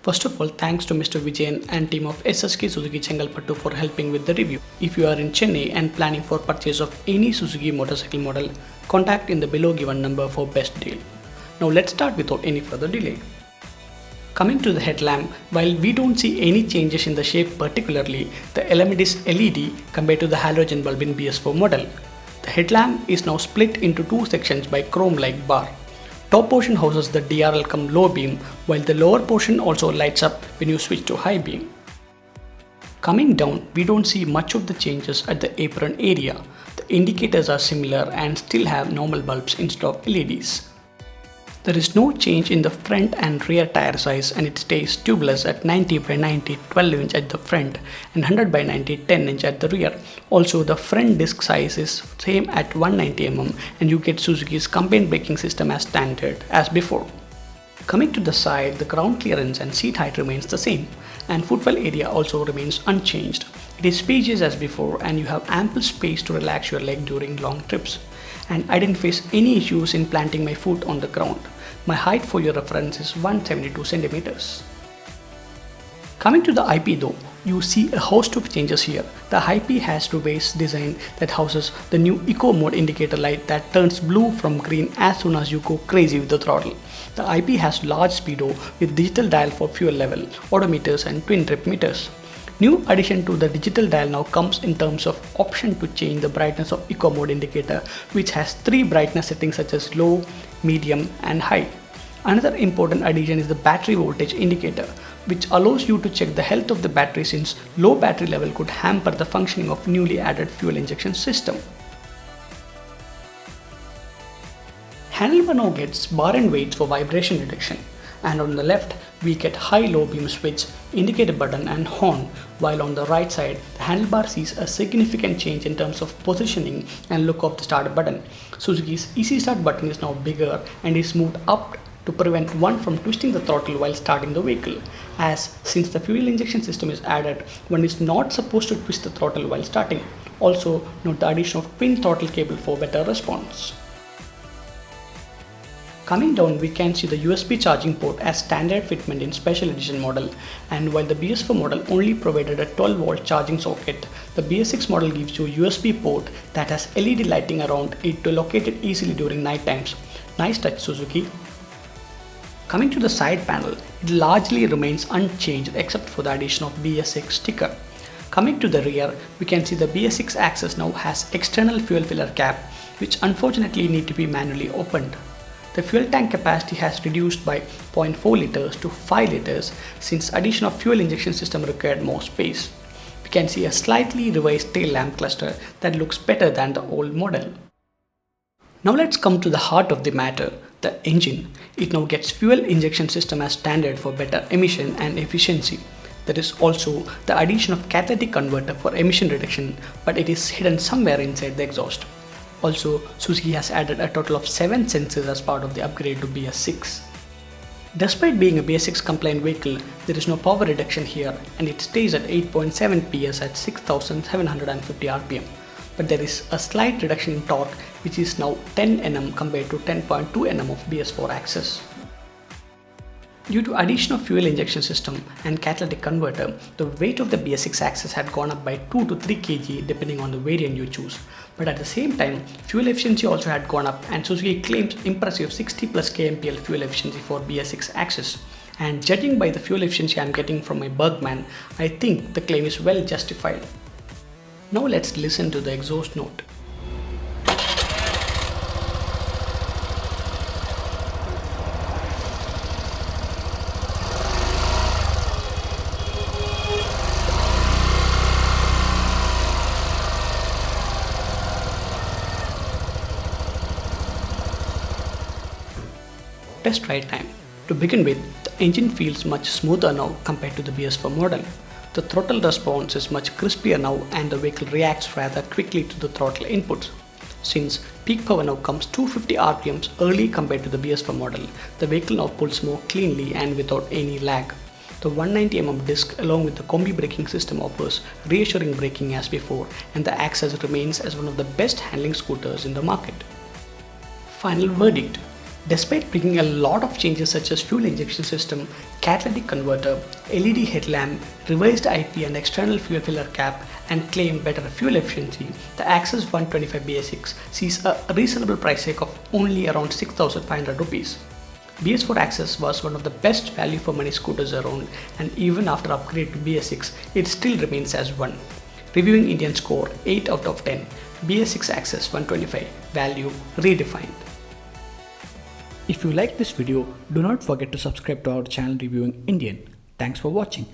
First of all, thanks to Mr. Vijayan and team of SSK Suzuki Chengalpattu for helping with the review. If you are in Chennai and planning for purchase of any Suzuki motorcycle model, contact in the below given number for best deal. Now let's start without any further delay. Coming to the headlamp, while we don't see any changes in the shape particularly, the element is LED compared to the halogen bulb in BS4 model. The headlamp is now split into two sections by chrome-like bar. Top portion houses the DRL cum low beam, while the lower portion also lights up when you switch to high beam. Coming down, we don't see much of the changes at the apron area. The indicators are similar and still have normal bulbs instead of LEDs. There is no change in the front and rear tire size, and it stays tubeless at 90 by 90 12 inch at the front and 100 by 90 10 inch at the rear. Also, the front disc size is same at 190 mm, and you get Suzuki's combined braking system as standard as before. Coming to the side, the ground clearance and seat height remains the same, and footwell area also remains unchanged. It is spacious as before, and you have ample space to relax your leg during long trips. And I didn't face any issues in planting my foot on the ground. My height for your reference is 172 centimeters. Coming to the IP though, you see a host of changes here. The IP has revised design that houses the new Eco Mode indicator light that turns blue from green as soon as you go crazy with the throttle. The IP has large speedo with digital dial for fuel level, odometers and twin trip meters. New addition to the digital dial now comes in terms of option to change the brightness of Eco Mode indicator, which has 3 brightness settings such as low, medium and high. Another important addition is the battery voltage indicator, which allows you to check the health of the battery since low battery level could hamper the functioning of newly added fuel injection system. Handlebar now gets bar and weights for vibration detection, and on the left we get high-low beam switch, indicator button and horn, while on the right side the handlebar sees a significant change in terms of positioning and look of the start button. Suzuki's easy start button is now bigger and is moved up to prevent one from twisting the throttle while starting the vehicle, as since the fuel injection system is added, one is not supposed to twist the throttle while starting. Also note the addition of twin throttle cable for better response. Coming down, we can see the USB charging port as standard fitment in special edition model, and while the BS4 model only provided a 12-volt charging socket, the BS6 model gives you a USB port that has LED lighting around it to locate it easily during night times. Nice touch, Suzuki. Coming to the side panel, it largely remains unchanged except for the addition of BS6 sticker. Coming to the rear, we can see the BS6 axis now has external fuel filler cap, which unfortunately need to be manually opened. The fuel tank capacity has reduced by 0.4 liters to 5 liters since addition of fuel injection system required more space. We can see a slightly revised tail lamp cluster that looks better than the old model. Now let's come to the heart of the matter, the engine. It now gets fuel injection system as standard for better emission and efficiency. There is also the addition of catalytic converter for emission reduction, but it is hidden somewhere inside the exhaust. Also, Suzuki has added a total of 7 sensors as part of the upgrade to BS6. Despite being a BS6 compliant vehicle, there is no power reduction here, and it stays at 8.7 PS at 6750 rpm. But there is a slight reduction in torque, which is now 10 Nm compared to 10.2 Nm of BS4 axis. Due to addition of fuel injection system and catalytic converter, the weight of the BS6 axis had gone up by 2 to 3 kg depending on the variant you choose. But at the same time, fuel efficiency also had gone up, and Suzuki claims impressive 60 plus kmpl fuel efficiency for BS6 axis. And judging by the fuel efficiency I am getting from my Bergman, I think the claim is well justified. Now let's listen to the exhaust note. Test ride time. To begin with, the engine feels much smoother now compared to the BS4 model. The throttle response is much crispier now, and the vehicle reacts rather quickly to the throttle inputs. Since peak power now comes 250 rpms early compared to the BS4 model, the vehicle now pulls more cleanly and without any lag. The 190 mm disc along with the combi braking system offers reassuring braking as before, and the Access remains as one of the best handling scooters in the market. Final verdict. Despite bringing a lot of changes such as fuel injection system, catalytic converter, LED headlamp, revised IP and external fuel filler cap, and claim better fuel efficiency, the Access 125 BS6 sees a reasonable price tag of only around 6,500 rupees. BS4 Access was one of the best value for money scooters around, and even after upgrade to BS6, it still remains as one. Reviewing Indian score 8 out of 10, BS6 Access 125, value redefined. If you like this video, do not forget to subscribe to our channel Reviewing Indian. Thanks for watching.